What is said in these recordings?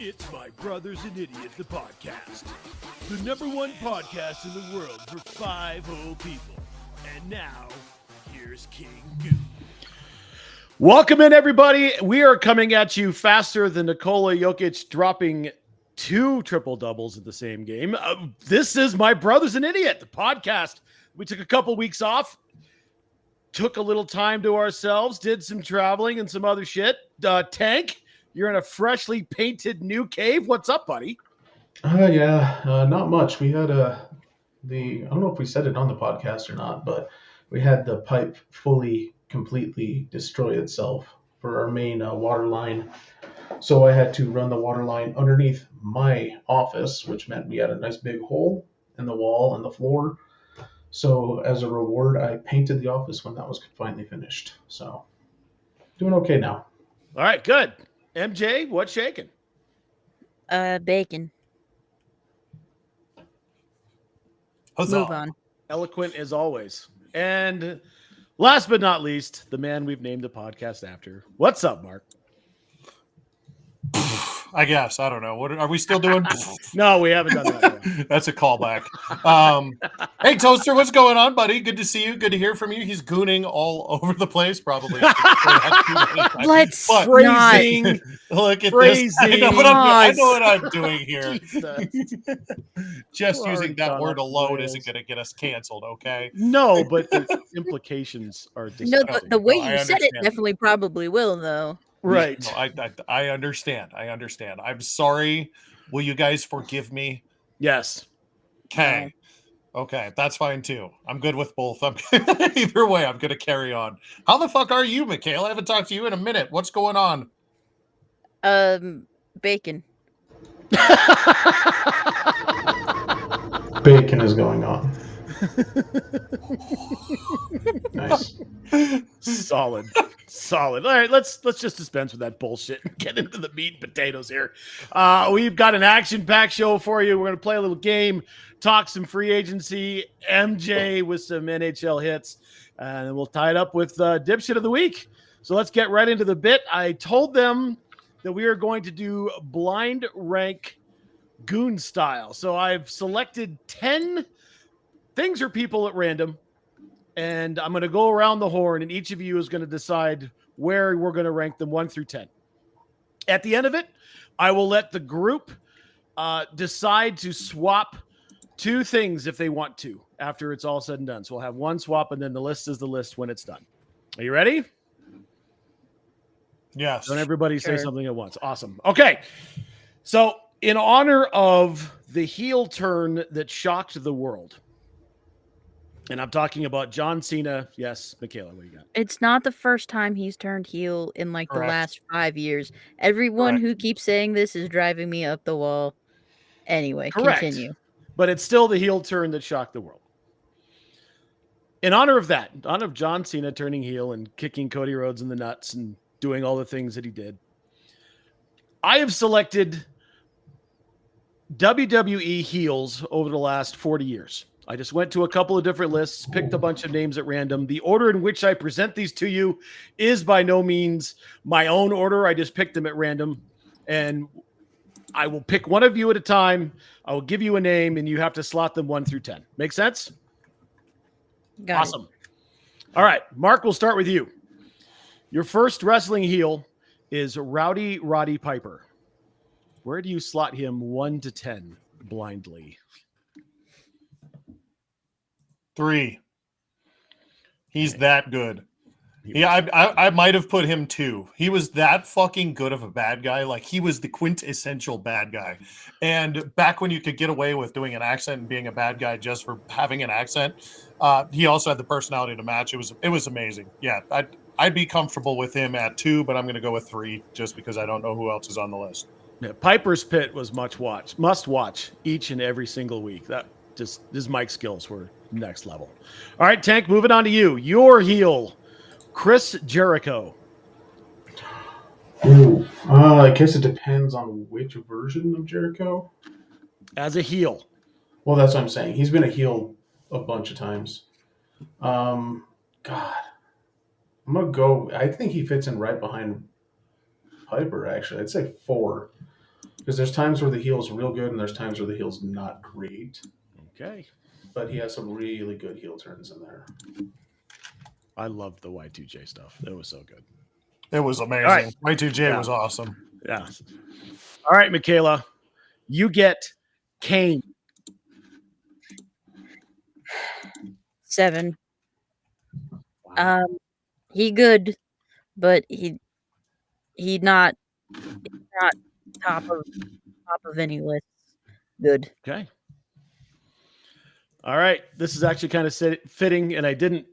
It's My Brother's an Idiot, the podcast. The #1 podcast in the world for 5 old people. And now, here's King Goo. Welcome in, everybody. We are coming at you faster than Nikola Jokic dropping 2 triple-doubles in the same game. This is My Brother's an Idiot, the podcast. We took a couple weeks off, took a little time to ourselves, did some traveling and some other shit. Tank, you're in a freshly painted new cave. What's up, buddy? Not much. We had I don't know if we said it on the podcast or not, but we had the pipe completely destroy itself for our main water line. So I had to run the water line underneath my office, which meant we had a nice big hole in the wall and the floor. So as a reward, I painted the office when that was finally finished. So doing okay now. All right, good. MJ, what's shaking? Bacon. Huzzah. Move on. Eloquent as always. And last but not least, the man we've named the podcast after. What's up, Mark? I guess. I don't know. What are we still doing? No, we haven't done that yet. That's a callback. Hey, Toaster, what's going on, buddy? Good to see you. Good to hear from you. He's gooning all over the place, probably. Let's phrasing. Look at Phrasing. this. I know what I'm doing here. Just using that word alone isn't going to get us canceled, okay? No, but the implications are No, disgusting. the way I you said it understand. definitely probably will, though. Right. No, I understand. I understand. I'm sorry. Will you guys forgive me? Yes. Okay. Okay, that's fine too. I'm good with both. Either way, I'm gonna carry on. How the fuck are you, Mikhail? I haven't talked to you in a minute. What's going on? Bacon. Bacon is going on. Nice. Solid. All right, let's just dispense with that bullshit and get into the meat and potatoes here. We've got an action-packed show for you. We're going to play a little game, talk some free agency, MJ with some NHL hits, and then we'll tie it up with dipshit of the week. So let's get right into the bit. I told them that we are going to do blind rank goon style. So I've selected 10 things or people at random, and I'm going to go around the horn, and each of you is going to decide where we're going to rank them 1 through 10. At the end of it, I will let the group decide to swap 2 things if they want to after it's all said and done. So we'll have 1 swap, and then the list is the list when it's done. Are you ready? Yes. Don't everybody say something at once. Awesome. Okay. So in honor of the heel turn that shocked the world, and I'm talking about John Cena. Yes, Michaela, what do you got? It's not the first time he's turned heel in like Correct. the last 5 years. Everyone who keeps saying this is driving me up the wall. Anyway, Correct. Continue. But it's still the heel turn that shocked the world. In honor of that, in honor of John Cena turning heel and kicking Cody Rhodes in the nuts and doing all the things that he did, I have selected WWE heels over the last 40 years. I just went to a couple of different lists, picked a bunch of names at random. The order in which I present these to you is by no means my own order. I just picked them at random, and I will pick one of you at a time. I will give you a name, and you have to slot them 1 through 10. Make sense? Got Awesome. All right, Mark, we'll start with you. Your first wrestling heel is Rowdy Roddy Piper. Where do you slot him 1 to 10 blindly? 3. He's that good. Yeah, I might have put him 2. He was that fucking good of a bad guy. Like, he was the quintessential bad guy. And back when you could get away with doing an accent and being a bad guy just for having an accent, he also had the personality to match. It was amazing. Yeah, I'd be comfortable with him at 2, but I'm going to go with 3 just because I don't know who else is on the list. Yeah, Piper's Pit was must watch each and every single week. That just his mic skills were next level. All right, Tank, moving on to you. Your heel, Chris Jericho. Ooh, I guess it depends on which version of Jericho. As a heel. Well, that's what I'm saying. He's been a heel a bunch of times. God, I'm going to go. I think he fits in right behind Piper, actually. I'd say 4. Because there's times where the heel's real good and there's times where the heel's not great. Okay. But he has some really good heel turns in there. I loved the Y2J stuff. It was so good. It was amazing. right. Y2J Yeah. was awesome. Yeah. All right, Michaela. You get Kane. 7. Wow. He good, but he not top of any list. Good. Okay. All right. This is actually kind of fitting, and I didn't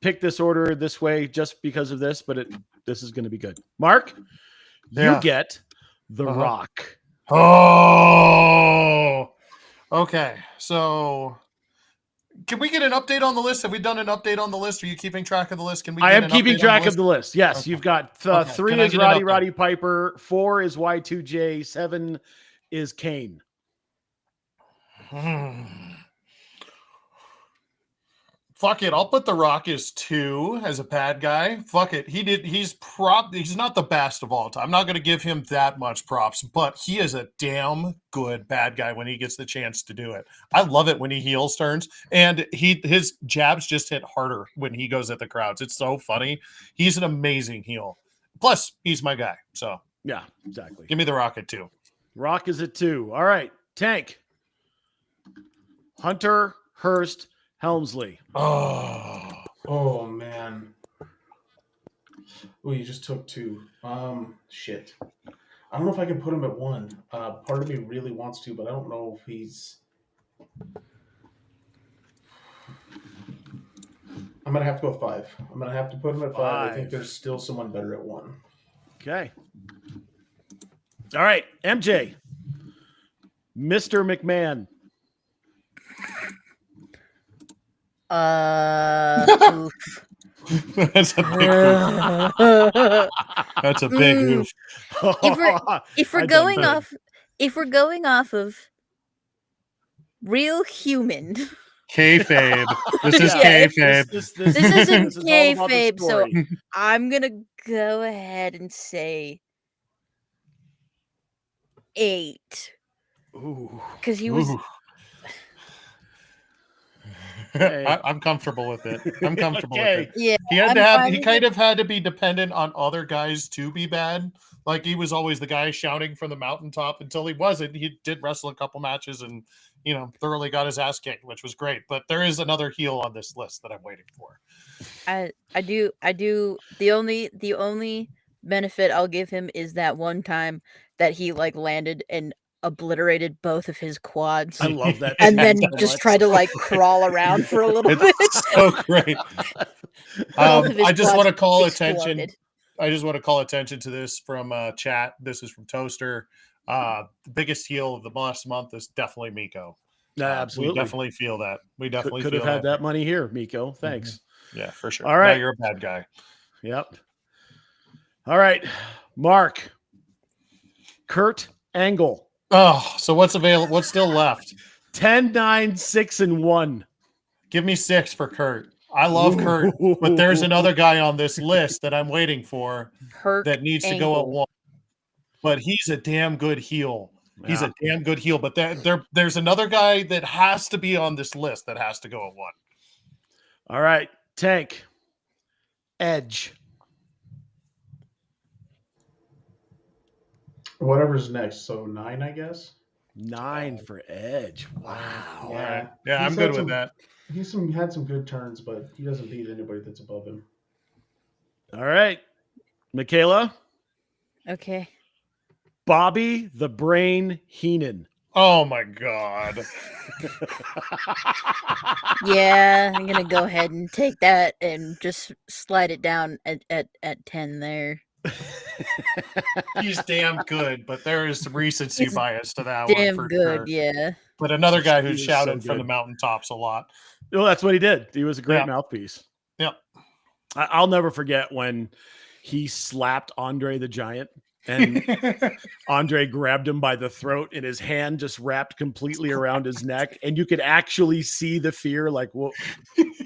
pick this order this way just because of this, but this is going to be good. Mark, you get The Rock. Oh, okay. So, can we get an update on the list? Have we done an update on the list? Are you keeping track of the list? Can we? I am keeping track of the list. Yes, Okay. you've got Okay. 3 is Roddy Piper, 4 is Y2J, 7 is Kane. Fuck it. I'll put The Rock as 2 as a bad guy. Fuck it. He's not the best of all time. I'm not going to give him that much props, but he is a damn good bad guy when he gets the chance to do it. I love it when he heels turns, and his jabs just hit harder when he goes at the crowds. It's so funny. He's an amazing heel. Plus, he's my guy. So yeah, exactly. Give me The Rock at 2. Rock is at 2. All right, Tank. Hunter, Hurst, Helmsley. Oh man. Oh, you just took 2. Shit. I don't know if I can put him at 1. Part of me really wants to, but I don't know if he's. I'm gonna have to go with 5. I'm gonna have to put him at 5. I think there's still someone better at 1. Okay. All right, MJ. Mr. McMahon. Oof. That's a big oof. That's a big oof. If we're going off of real human, kayfabe. This is Yeah, kayfabe. this isn't this is all about the kayfabe, so story. I'm gonna go ahead and say 8 Ooh. because he was. Ooh. Okay. I'm comfortable with it. I'm comfortable with it. Yeah, He had I'm to have. fine He with kind it. of had to be dependent on other guys to be bad. Like he was always the guy shouting from the mountaintop until he wasn't. He did wrestle a couple matches and thoroughly got his ass kicked, which was great. But there is another heel on this list that I'm waiting for. I do. The only benefit I'll give him is that one time that he landed and obliterated both of his quads. I love that. And then so just much. tried to crawl around for a little bit. It's so great. Both of his I just want to quads call exploded. attention. I just want to call attention to this from chat. This is from Toaster. The biggest heel of the last month is definitely Miko. Absolutely. We definitely feel that. We definitely could feel have had that money here, Miko. Thanks. Yeah, for sure. All right. Now you're a bad guy. Yep. All right, Mark. Kurt Angle. Oh, so what's available? What's still left? 10, 9, 6, and 1. Give me 6 for Kurt. I love Kurt, but there's another guy on this list that I'm waiting for Kurt that needs to go at 1. But he's a damn good heel. He's a damn good heel. But there's another guy that has to be on this list that has to go at 1. All right, Tank. Edge. Whatever's next. So 9, I guess. 9 for Edge. Wow. All right. Yeah, I'm good with that. He's had some good turns, but he doesn't beat anybody that's above him. All right, Michaela. Okay. Bobby the Brain Heenan. Oh my God. Yeah, I'm gonna go ahead and take that and just slide it down at 10 there. He's damn good, but there is some recency He's bias to that one Damn for good, sure. yeah. But another guy who He is so shouted from good. the mountaintops a lot. Well, that's what he did. He was a great Yeah. mouthpiece. Yep. I'll never forget when he slapped Andre the Giant and Andre grabbed him by the throat and his hand just wrapped completely around his neck. And you could actually see the fear. Like, well,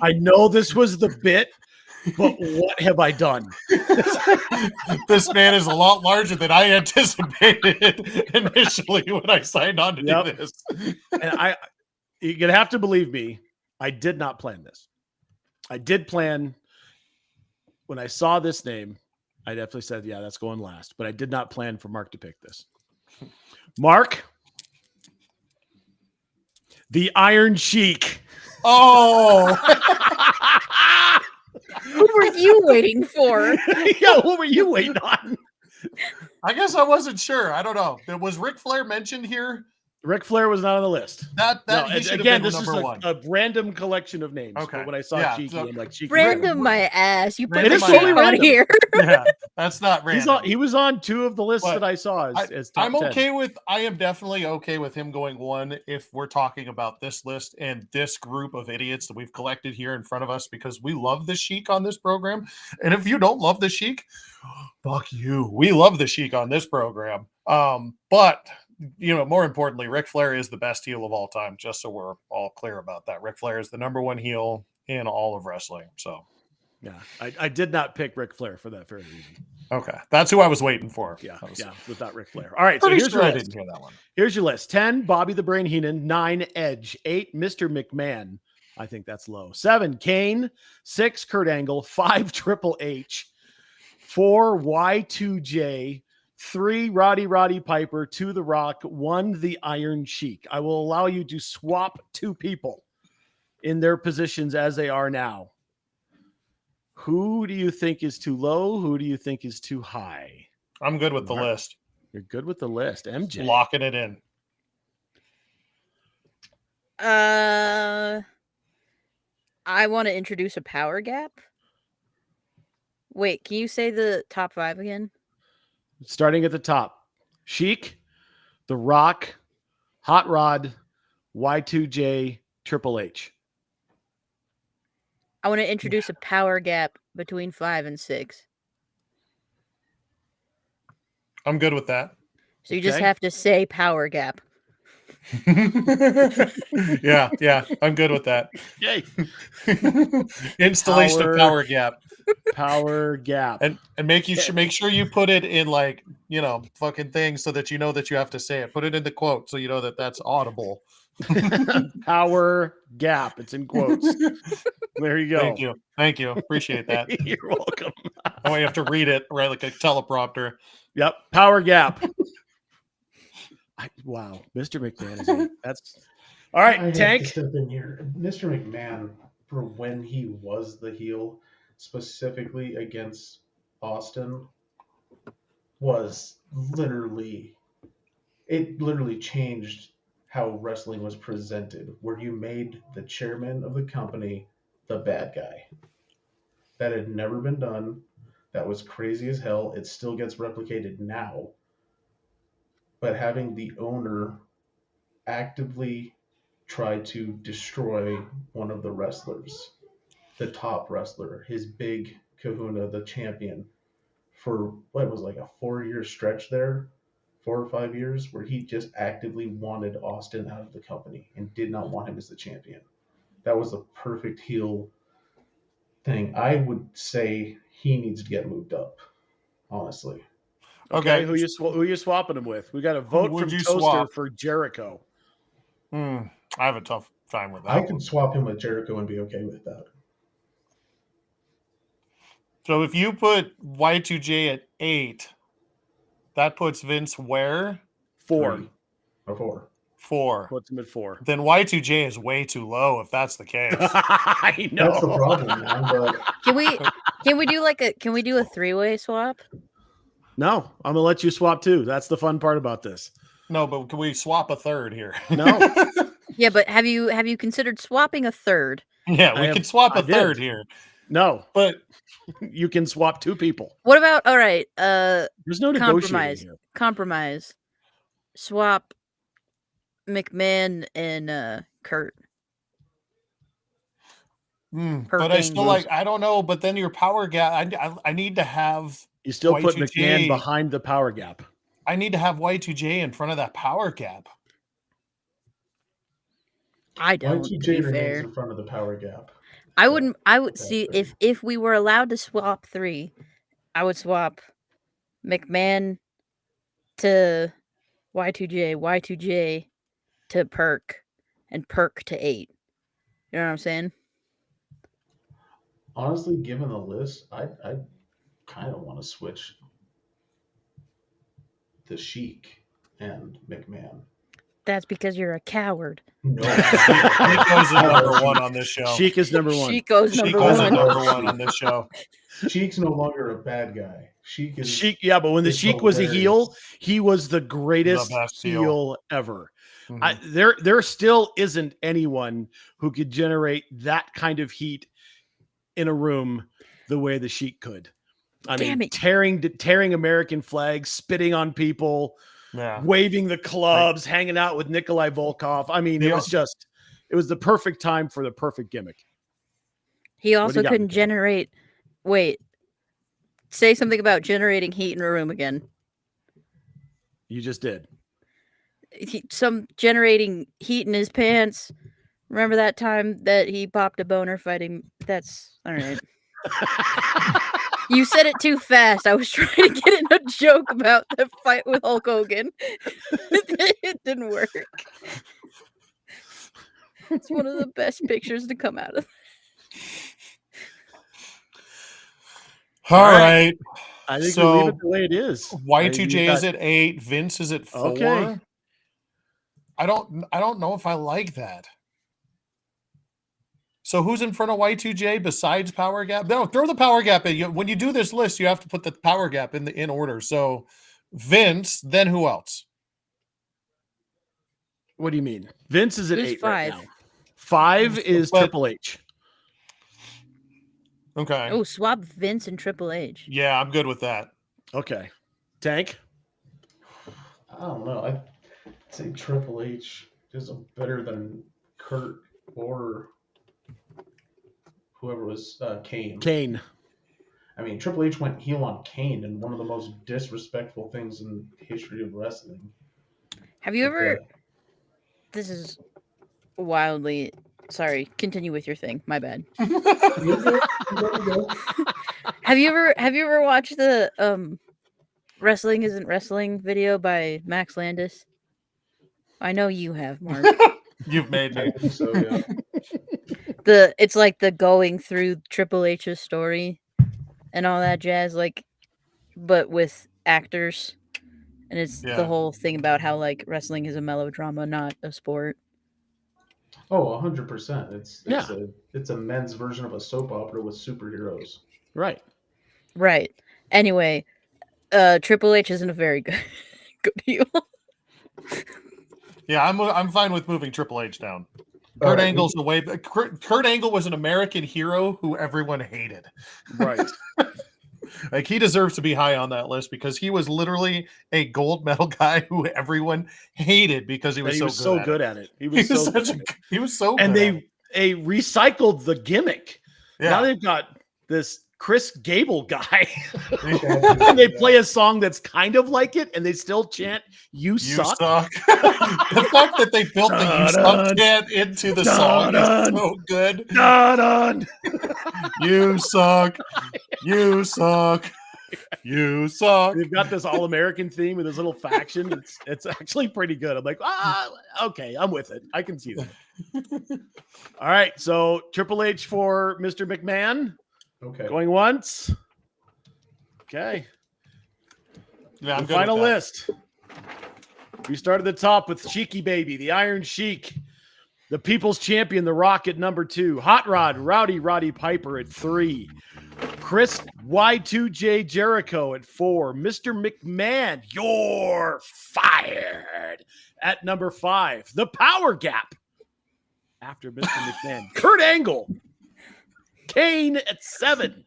I know this was the bit, But what have I done? This man is a lot larger than I anticipated initially when I signed on to Yep. do this. And you're gonna have to believe me. I did not plan this. I did plan when I saw this name. I definitely said, "Yeah, that's going last." But I did not plan for Mark to pick this. Mark, the Iron Sheik. Oh, Who were you waiting for? Yeah, what were you waiting on? I guess I wasn't sure. I don't know. Was Ric Flair mentioned here? Ric Flair was not on the list. That No, he should again, have this been is number one. a random collection of names. Okay. But when I saw Yeah, Cheeky, so- I'm like, Cheeky. Random, my ass. You put Random, the my sheep ass. on Random. here. Yeah, that's not random. He was on 2 of the lists But that I saw as top I'm 10. okay I am definitely okay with him going 1 if we're talking about this list and this group of idiots that we've collected here in front of us because we love the Sheik on this program. And if you don't love the Sheik, fuck you. We love the Sheik on this program. But more importantly, Ric Flair is the best heel of all time, just so we're all clear about that. Ric Flair is the number 1 heel in all of wrestling. So Yeah, I did not pick Ric Flair for that very reason. okay. That's who I was waiting for. Yeah, I was was not Ric Flair. All right, so pretty here's sure your I list. didn't hear that one. Here's your list. 10, Bobby the Brain Heenan. 9, Edge. 8, Mr. McMahon. I think that's low. 7, Kane. 6, Kurt Angle. 5, Triple H. 4, Y2J. 3, Roddy Piper. 2, The Rock. 1, The Iron Sheik. I will allow you to swap 2 people in their positions as they are now. Who do you think is too low? Who do you think is too high? I'm good with the Mark. list. You're good with the list. MJ. Locking it in. I want to introduce a power gap. Wait, can you say the top 5 again? Starting at the top. Sheik, The Rock, Hot Rod, Y2J, Triple H. I want to introduce a power gap between 5 and 6. I'm good with that. So you just Okay. have to say power gap. yeah, I'm good with that. Yay. Installation of power gap. Power gap. And make sure you put it in fucking things so that you know that you have to say it. Put it in the quote so you know that that's audible. Power gap. It's in quotes. There you go. Thank you. Appreciate that. You're welcome. Oh, you have to read it right like a teleprompter. Yep. Power gap. Wow. Mr. McMahon is that's all right. I have Tank. to step in here. Mr. McMahon, for when he was the heel, specifically against Austin, was literally changed how wrestling was presented, where you made the chairman of the company the bad guy. That had never been done. That was crazy as hell. It still gets replicated now. But having the owner actively try to destroy one of the wrestlers, the top wrestler, his big kahuna, the champion, for what was like a 4-year stretch there, 4 or 5 years, where he just actively wanted Austin out of the company and did not want him as the champion. That was a perfect heel thing. I would say he needs to get moved up, honestly. Okay. Who you swapping him with? We got a vote would from you Toaster swap? for Jericho. I have a tough time with that. I could swap him with Jericho and be okay with that. So if you put Y2J at 8, that puts Vince where? 4. 3 or 4. 4. Puts him at 4. Then Y2J is way too low if that's the case. I know. That's the problem, man. But Can we do a 3-way swap? No, I'm gonna let you swap too. That's the fun part about this. No, but can we swap a third here? No. Yeah, but have you considered swapping a third? Yeah, we can swap I a third did. here. No, But you can swap 2 people. What about all right? There's no negotiating Compromise. here. Compromise. Swap McMahon and Kurt. but I still I don't know. But then your power gap, I need to have. You still put Y2J. McMahon behind the power gap. I need to have Y2J in front of that power gap. I don't. To Y2J be remains fair, in front of the power gap. I wouldn't. I would Okay, see fair. if we were allowed to swap 3, I would swap McMahon to Y2J, Y2J to Perk, and Perk to 8. You know what I'm saying? Honestly, given the list, I kind of want to switch the Sheik and McMahon. That's because you're a coward. No, Chico's the number one on this show. Sheik is number one. Chico's number Chico's the one. number one on this show. Sheik's no longer a bad guy. Sheik is Sheik, yeah, but when the is Sheik was a heel, hilarious. he was the greatest best heel ever. Mhm. There still isn't anyone who could generate that kind of heat in a room the way the Sheik could. I Damn mean, it. tearing American flags, spitting on people, Yeah. waving the clubs, hanging out with Nikolai Volkov. I mean, it was the perfect time for the perfect gimmick. He do you also got, couldn't McKenna? generate. Wait. Say something about generating heat in a room again. You just did. Some generating heat in his pants. Remember that time that he popped a boner fighting? That's all right. You said it too fast. I was trying to get in a joke about the fight with Hulk Hogan. It didn't work. It's one of the best pictures to come out of. All right. I think So, we leave it the way it is. Y2J is at 8. Vince is at 4. Okay. I don't know if I like that. So who's in front of Y2J besides Power Gap? No, throw the Power Gap in. When you do this list, you have to put the Power Gap in order. So Vince, then who else? What do you mean? Vince is at Who's 8 right 5? now. 5 is But- Triple H. Okay. Oh, swap Vince and Triple H. Yeah, I'm good with that. Okay. Tank? I don't know. I'd say Triple H is better than Kurt or whoever was Kane. Kane. I mean, Triple H went heel on Kane in one of the most disrespectful things in the history of wrestling. Have you ever? This is wildly. Sorry. Continue with your thing. My bad. Have you ever watched the Wrestling Isn't Wrestling video by Max Landis? I know you have, Mark. You've made me. I think so, yeah. It's like the going through Triple H's story and all that jazz, like, but with actors, and it's Yeah. the whole thing about how like wrestling is a melodrama, not a sport. Oh, 100%. Yeah. It's a men's version of a soap opera with superheroes. Right. Right. Anyway, Triple H isn't a very good heel. Yeah, I'm fine with moving Triple H down. All Kurt right, Angle's away. Kurt Angle was an American hero who everyone hated. Right. Like, he deserves to be high on that list because he was literally a gold medal guy who everyone hated because he And was, he was so good at it. He was so good. he was so And good. they recycled the gimmick. Yeah. Now they've got this Chris Gable guy. Yeah. And they play a song that's kind of like it, and they still chant "You You suck." suck. The fact that they built the "You suck" chant into the song is so good. Dun-dun. You suck. You suck. You suck. They've got this all-American theme with this little faction. It's actually pretty good. I'm like, okay, I'm with it. I can see that. All right, so Triple H for Mr. McMahon. Okay. Going once. Okay. Yeah, I'm The good final with that. list. We start at the top with Cheeky Baby, the Iron Sheik, the People's Champion, The Rock at number 2, Hot Rod, Roddy Piper at 3, Chris Y2J Jericho at 4, Mr. McMahon, you're fired at number 5, The Power Gap after Mr. McMahon, Kurt Angle, Kane at 7,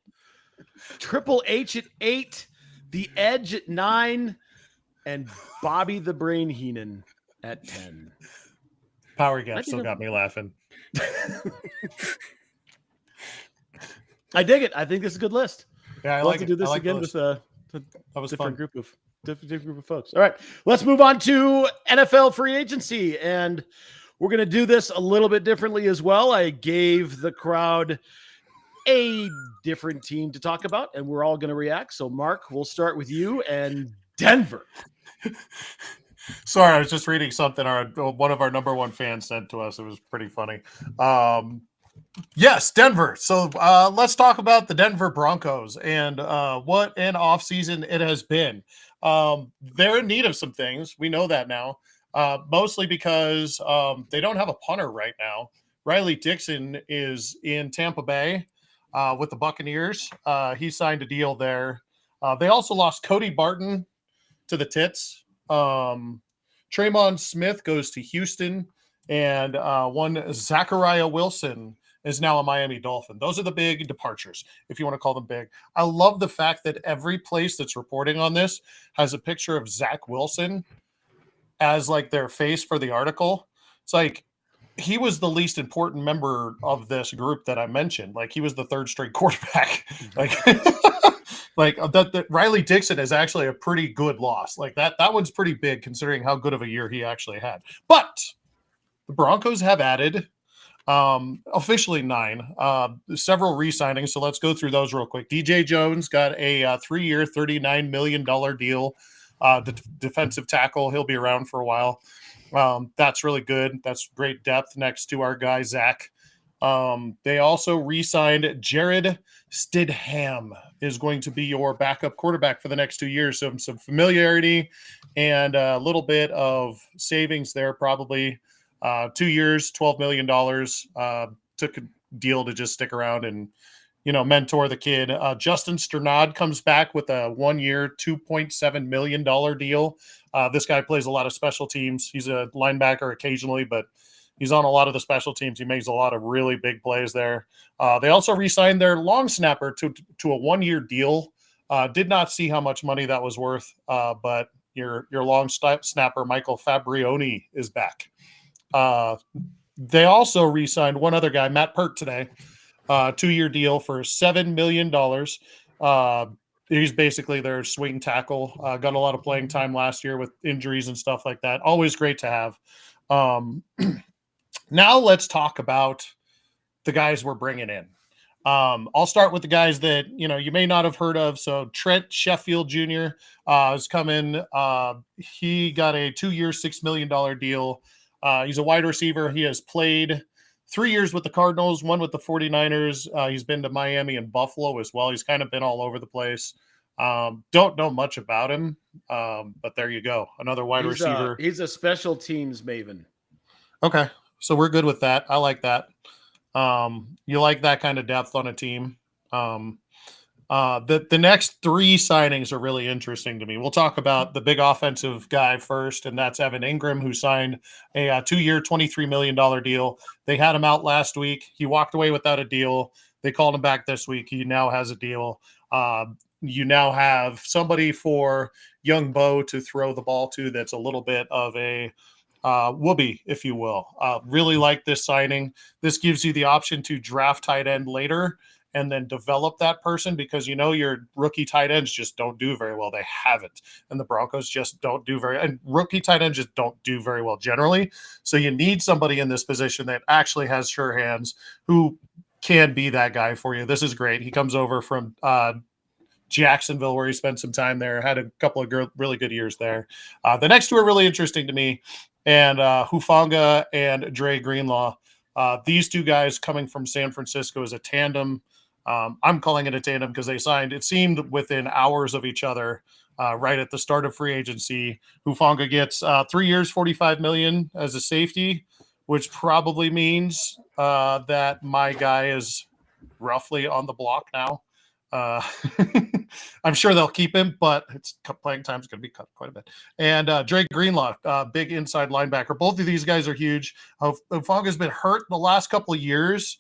Triple H at 8, The Edge at 9, and Bobby the Brain Heenan at 10. Power Gap still got me laughing. I dig it. I think this is a good list. Yeah, I We'll like have to do it. this I like again those. with a That was different fun. group of folks. All right, let's move on to NFL free agency, and We're going to do this a little bit differently as well. I gave the crowd a different team to talk about, and we're all going to react. So, Mark, we'll start with you and Denver. Sorry, I was just reading something one of our number one fans sent to us. It was pretty funny. Yes, Denver. So let's talk about the Denver Broncos and what an offseason it has been. They're in need of some things. We know that now, mostly because they don't have a punter right now. Riley Dixon is in Tampa Bay with the Buccaneers. He signed a deal there. They also lost Cody Barton to the Tits. Traymon Smith goes to Houston, and one Zachariah Wilson is now a Miami Dolphin. Those are the big departures, if you want to call them big. I love the fact that every place that's reporting on this has a picture of Zach Wilson as like their face for the article. It's like he was the least important member of this group that I mentioned. Like he was the third string quarterback. Like that Riley Dixon is actually a pretty good loss. Like that one's pretty big considering how good of a year he actually had. But the Broncos have added officially 9, several re-signings. So let's go through those real quick. DJ Jones got a 3-year, $39 million deal. Defensive tackle. He'll be around for a while. That's really good. That's great depth next to our guy, Zach. They also re-signed Jared Stidham is going to be your backup quarterback for the next 2 years. So some familiarity and a little bit of savings there, probably. 2 years, $12 million. Took a deal to just stick around and, mentor the kid. Justin Sternad comes back with a 1-year, $2.7 million deal. This guy plays a lot of special teams. He's a linebacker occasionally, but he's on a lot of the special teams. He makes a lot of really big plays there. They also re-signed their long snapper to a 1-year deal. Did not see how much money that was worth, but your long snapper, Michael Fabrioni, is back. They also re-signed one other guy, Matt Pert, today. 2-year deal for $7 million. He's basically their swing tackle. Got a lot of playing time last year with injuries and stuff like that. Always great to have. Now let's talk about the guys we're bringing in. I'll start with the guys that, you may not have heard of. So Trent Sheffield Jr. Is coming. He got a 2-year, $6 million deal. He's a wide receiver. He has played 3 years with the Cardinals, 1 with the 49ers. He's been to Miami and Buffalo as well. He's kind of been all over the place. Don't know much about him, but there you go. Another wide receiver. He's a special teams maven. Okay, so we're good with that. I like that. You like that kind of depth on a team. The next 3 signings are really interesting to me. We'll talk about the big offensive guy first, and that's Evan Ingram, who signed a 2-year, $23 million deal. They had him out last week. He walked away without a deal. They called him back this week. He now has a deal. You now have somebody for young Bo to throw the ball to that's a little bit of a whoopee, if you will. Really like this signing. This gives you the option to draft tight end later and then develop that person, because your rookie tight ends just don't do very well. They haven't. And the Broncos just don't do and rookie tight ends just don't do very well generally. So you need somebody in this position that actually has sure hands, who can be that guy for you. This is great. He comes over from Jacksonville, where he spent some time there, had a couple of really good years there. The next 2 are really interesting to me, and Hufanga and Dre Greenlaw. These 2 guys coming from San Francisco as a tandem. I'm calling it a tandem because they signed, it seemed, within hours of each other, right at the start of free agency. Hufanga gets 3 years, $45 million as a safety, which probably means that my guy is roughly on the block now. I'm sure they'll keep him, but playing time is going to be cut quite a bit. And Drake Greenlaw, big inside linebacker. Both of these guys are huge. Hufanga's been hurt the last couple of years.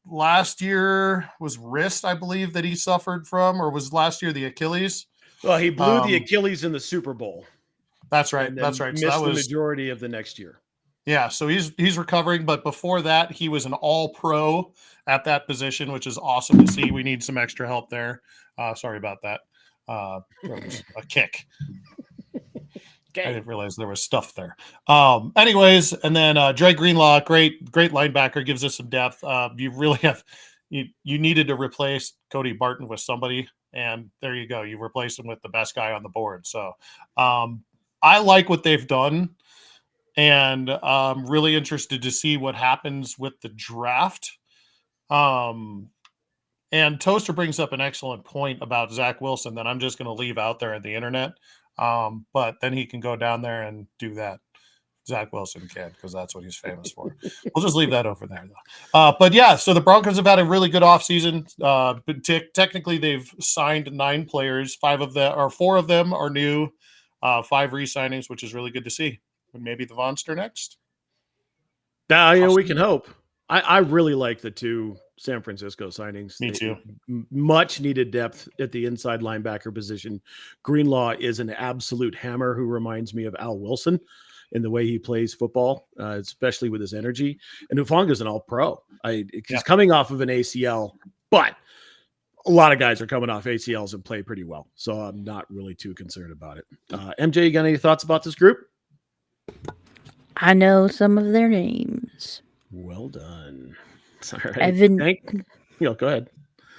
Last year was wrist, I believe, that he suffered from, or was last year the Achilles? Well, he blew the Achilles in the Super Bowl. That's right. That's right. Missed So that the was majority of the next year. Yeah, so he's recovering, but before that, he was an all-pro at that position, which is awesome to see. We need some extra help there. Sorry about that. That was a kick. I didn't realize there was stuff there. Anyways, and then Dre Greenlaw, great linebacker, gives us some depth. You really have you needed to replace Cody Barton with somebody, and there you go. You replaced him with the best guy on the board. So I like what they've done, and I'm really interested to see what happens with the draft. And Toaster brings up an excellent point about Zach Wilson that I'm just going to leave out there on the internet. But then he can go down there and do that. Zach Wilson can, because that's what he's famous for. We'll just leave that over there, though. But yeah, so the Broncos have had a really good offseason. But technically, they've signed 9 players. 4 of them are new. 5 re-signings, which is really good to see. And maybe the Vonster next. Now, we can hope. I really like the 2 San Francisco signings. Me too. Much needed depth at the inside linebacker position. Greenlaw is an absolute hammer who reminds me of Al Wilson in the way he plays football, especially with his energy. And Hufanga's an all-pro. He's coming off of an ACL, but a lot of guys are coming off ACLs and play pretty well. So I'm not really too concerned about it. MJ, you got any thoughts about this group? I know some of their names. Well done. All right. Evan. Go ahead.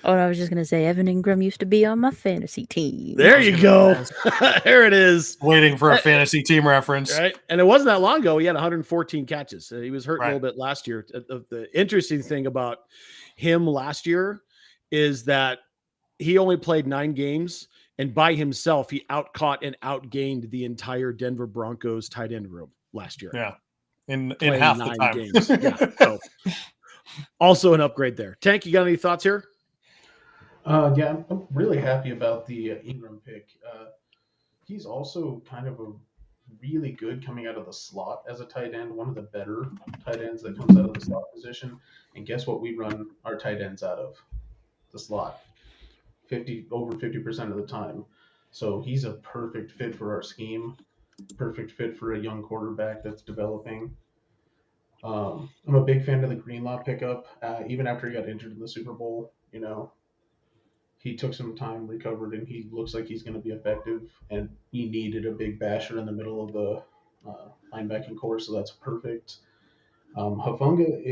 Oh, I was just going to say, Evan Ingram used to be on my fantasy team. There you go. There it is. Waiting for a fantasy team reference. Right. And it wasn't that long ago. He had 114 catches. He was hurt a little bit last year. The interesting thing about him last year is that he only played 9 games, and by himself, he outcaught and outgained the entire Denver Broncos tight end room last year. Yeah. In half the time. Games. Yeah. So, also an upgrade there. Tank, you got any thoughts here? Yeah, I'm really happy about the Ingram pick. He's also kind of a really good coming out of the slot as a tight end, one of the better tight ends that comes out of the slot position. And guess what we run our tight ends out of? The slot. Over 50% of the time. So he's a perfect fit for our scheme. Perfect fit for a young quarterback that's developing. I'm a big fan of the Greenlaw pickup. Even after he got injured in the Super Bowl, he took some time, recovered, and he looks like he's going to be effective. And he needed a big basher in the middle of the linebacking core, so that's perfect. Hufanga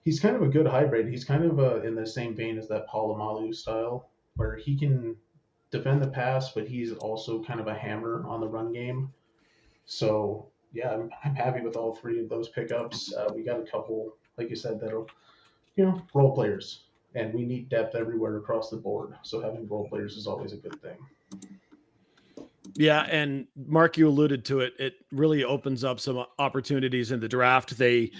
he's kind of a good hybrid. He's kind of in the same vein as that Polamalu style, where he can defend the pass, but he's also kind of a hammer on the run game. So, yeah, I'm happy with all 3 of those pickups. We got a couple, like you said, that'll, role players. And we need depth everywhere across the board. So having role players is always a good thing. Yeah, and Mark, you alluded to it. It really opens up some opportunities in the draft. They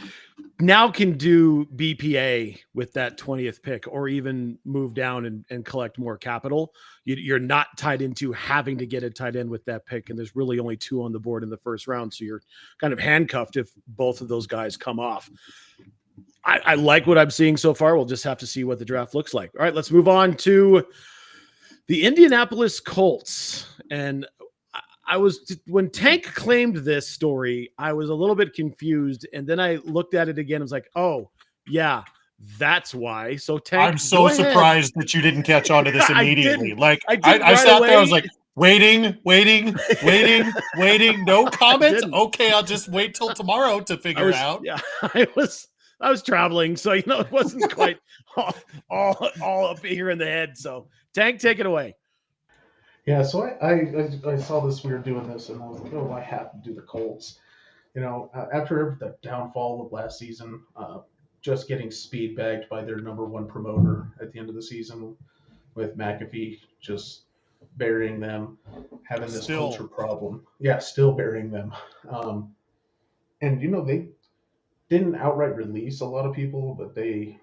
now can do BPA with that 20th pick, or even move down and collect more capital. You're not tied into having to get a tight end with that pick, and there's really only 2 on the board in the first round. So you're kind of handcuffed if both of those guys come off. I like what I'm seeing so far. We'll just have to see what the draft looks like. All right, let's move on to the Indianapolis Colts. And when Tank claimed this story, I was a little bit confused. And then I looked at it again. I was like, oh, yeah, that's why. So Tank, I'm so surprised that you didn't catch on to this immediately. I sat there, I was like, waiting. No comment. Okay, I'll just wait till tomorrow to figure it out. Yeah, I was traveling, so it wasn't quite all up here in the head. So Tank, take it away. Yeah, so I saw this, we were doing this, and I was like, oh, I have to do the Colts. After the downfall of last season, just getting speed bagged by their number 1 promoter at the end of the season, with McAfee just burying them, having this culture problem. Yeah, still burying them. And they didn't outright release a lot of people, but they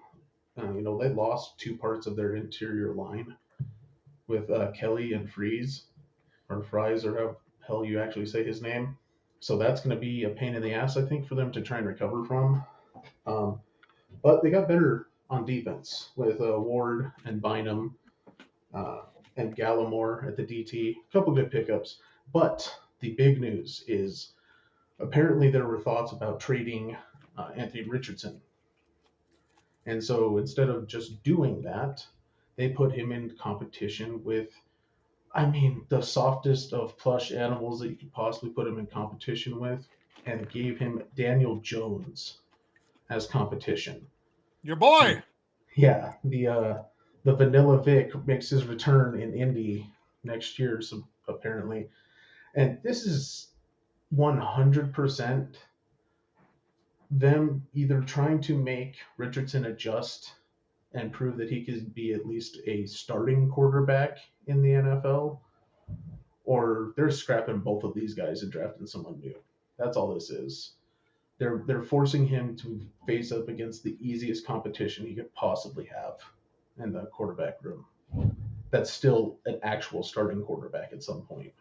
lost 2 parts of their interior line with Kelly and Fries, or Fries, or how hell you actually say his name. So that's going to be a pain in the ass, I think, for them to try and recover from. But they got better on defense with Ward and Bynum and Gallimore at the DT. A couple good pickups. But the big news is apparently there were thoughts about trading Anthony Richardson. And so instead of just doing that, they put him in competition with I mean, the softest of plush animals that you could possibly put him in competition with, and gave him Daniel Jones as competition. Your boy. Yeah, the Vanilla Vic makes his return in Indy next year, so apparently, and this is 100% them either trying to make Richardson adjust and prove that he could be at least a starting quarterback in the NFL, or they're scrapping both of these guys and drafting someone new. That's all this is. They're forcing him to face up against the easiest competition he could possibly have in the quarterback room. That's still an actual starting quarterback at some point.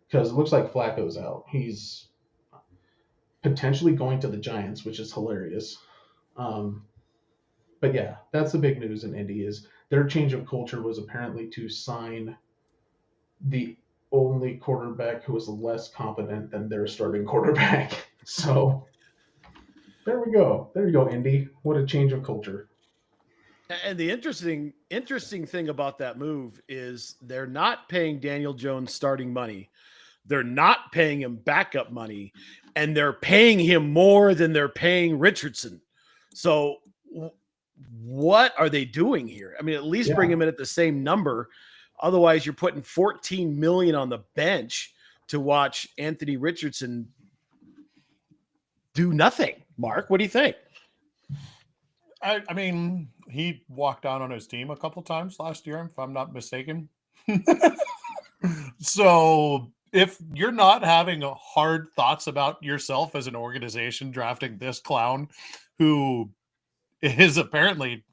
Because it looks like Flacco's out. He's potentially going to the Giants, which is hilarious. But yeah, that's the big news in Indy is their change of culture was apparently to sign the only quarterback who was less competent than their starting quarterback. So there we go. There you go, Indy. What a change of culture. And the interesting thing about that move is they're not paying Daniel Jones starting money. They're not paying him backup money, and they're paying him more than they're paying Richardson. So what are they doing here? I mean, at least bring him in at the same number. Otherwise, you're putting $14 million on the bench to watch Anthony Richardson do nothing. Mark, what do you think? I mean, he walked down on his team a couple times last year, if I'm not mistaken. So if you're not having hard thoughts about yourself as an organization drafting this clown who is apparently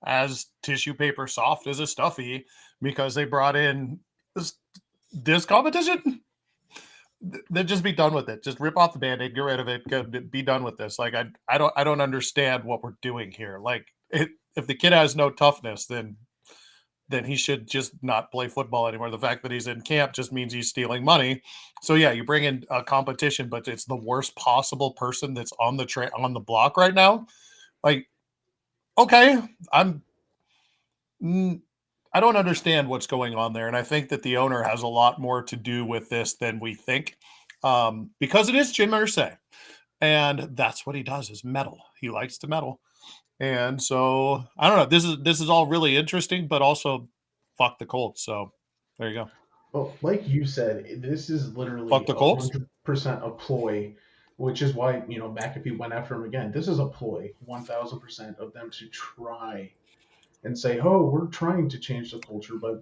as tissue paper soft as a stuffy because they brought in this competition, then just be done with it. Just rip off the Band-Aid, get rid of it, be done with this. Like I don't understand what we're doing here. Like if the kid has no toughness, then he should just not play football anymore. The fact that he's in camp just means he's stealing money. So yeah, you bring in a competition, but it's the worst possible person that's on the block right now. Like, okay, I don't understand what's going on there. And I think that the owner has a lot more to do with this than we think, because it is Jim Irsay. And that's what he does is meddle. He likes to meddle. And so I don't know. This is all really interesting, but also fuck the Colts. So there you go. Well, like you said, this is literally Fuck the Colts. 100% a ploy, which is why, McAfee went after him again. This is a ploy, 1,000% of them to try and say, oh, we're trying to change the culture by,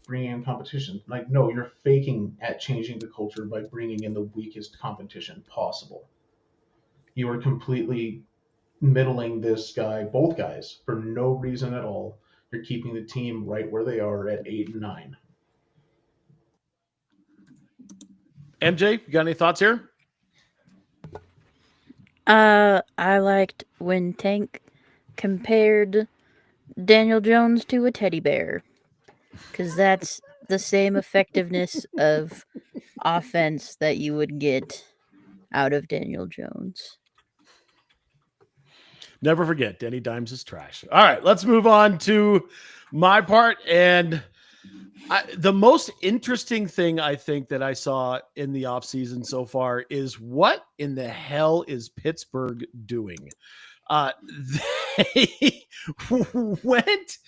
bringing in competition. Like, no, you're faking at changing the culture by bringing in the weakest competition possible. You are completely middling this guy, both guys, for no reason at all. You're keeping the team right where they are at 8 and 9. MJ, you got any thoughts here? I liked when Tank compared Daniel Jones to a teddy bear, because that's the same effectiveness of offense that you would get out of Daniel Jones. Never forget, Denny Dimes is trash. All right, let's move on to my part. And the most interesting thing I think that I saw in the offseason so far is what in the hell is Pittsburgh doing? They went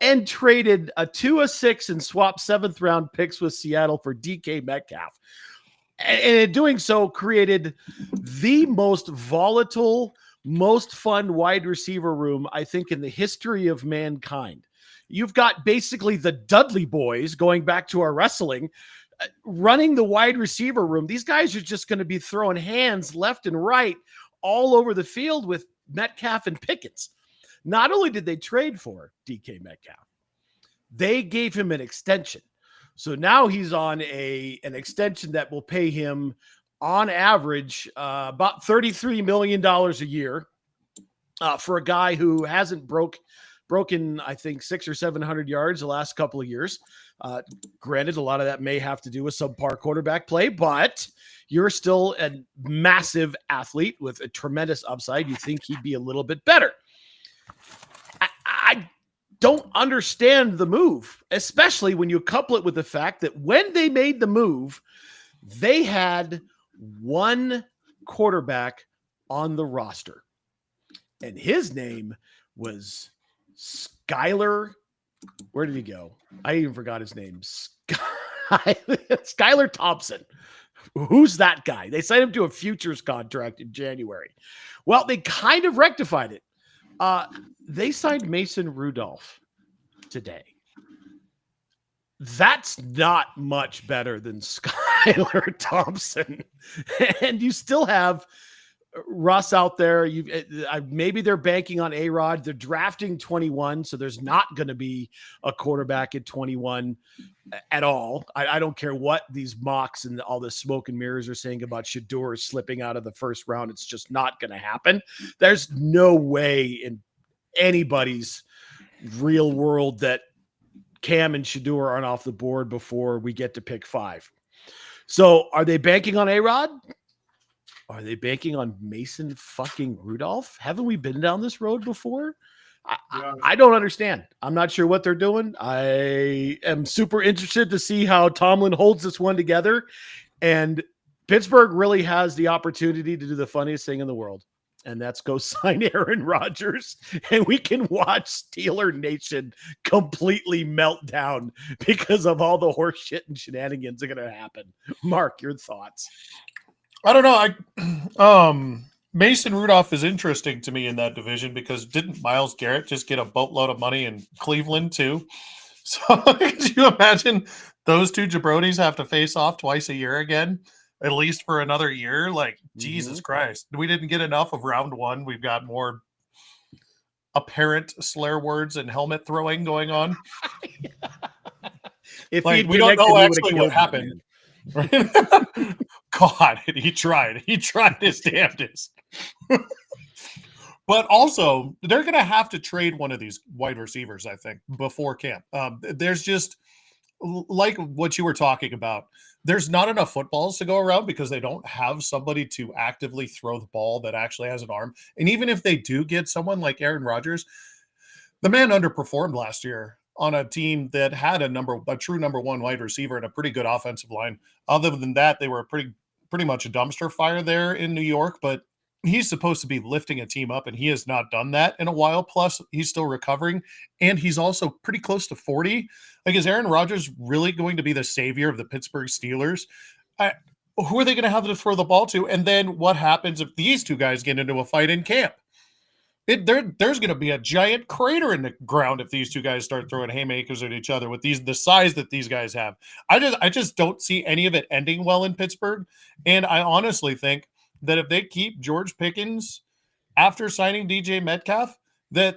and traded a 2, a 6 and swapped 7th round picks with Seattle for DK Metcalf. And in doing so, created the most volatile, most fun wide receiver room, I think, in the history of mankind. You've got basically the Dudley Boys, going back to our wrestling, running the wide receiver room. These guys are just going to be throwing hands left and right all over the field with Metcalf and Pickens. Not only did they trade for DK Metcalf, they gave him an extension. So now he's on an extension that will pay him on average about $33 million a year for a guy who hasn't broken, I think, 600 or 700 yards the last couple of years. Granted, a lot of that may have to do with subpar quarterback play, but you're still a massive athlete with a tremendous upside. You think he'd be a little bit better. don't understand the move, especially when you couple it with the fact that when they made the move, they had one quarterback on the roster, and his name was Skylar. Where did he go? I even forgot his name. Skylar Thompson. Who's that guy? They signed him to a futures contract in January. Well, they kind of rectified it. They signed Mason Rudolph today. That's not much better than Skylar Thompson. And you still have Russ out there. Maybe they're banking on A-Rod. They're drafting 21, so there's not going to be a quarterback at 21 at all. I don't care what these mocks and all the smoke and mirrors are saying about Shedeur slipping out of the first round. It's just not going to happen. There's no way in anybody's real world that Cam and Shedeur aren't off the board before we get to pick 5. So are they banking on A-Rod? Are they banking on Mason fucking Rudolph? Haven't we been down this road before? I don't understand. I'm not sure what they're doing. I am super interested to see how Tomlin holds this one together. And Pittsburgh really has the opportunity to do the funniest thing in the world. And that's go sign Aaron Rodgers. And we can watch Steeler Nation completely melt down because of all the horse shit and shenanigans that are going to happen. Mark, your thoughts? I don't know. Mason Rudolph is interesting to me in that division because didn't Myles Garrett just get a boatload of money in Cleveland too? So could you imagine those two jabronis have to face off twice a year again, at least for another year? Like, Jesus Christ. We didn't get enough of round 1. We've got more apparent slur words and helmet throwing going on. If like, we don't know actually what happened. Right? God, he tried. He tried his damnedest. But also, they're going to have to trade one of these wide receivers, I think, before camp. There's just, like what you were talking about, there's not enough footballs to go around because they don't have somebody to actively throw the ball that actually has an arm. And even if they do get someone like Aaron Rodgers, the man underperformed last year on a team that had a true number 1 wide receiver and a pretty good offensive line. Other than that, they were pretty much a dumpster fire there in New York, but he's supposed to be lifting a team up, and he has not done that in a while. Plus, he's still recovering, and he's also pretty close to 40. Like, is Aaron Rodgers really going to be the savior of the Pittsburgh Steelers? Who are they going to have to throw the ball to? And then what happens if these two guys get into a fight in camp? There's going to be a giant crater in the ground if these two guys start throwing haymakers at each other with the size that these guys have. I just don't see any of it ending well in Pittsburgh. And I honestly think that if they keep George Pickens after signing DJ Metcalf, that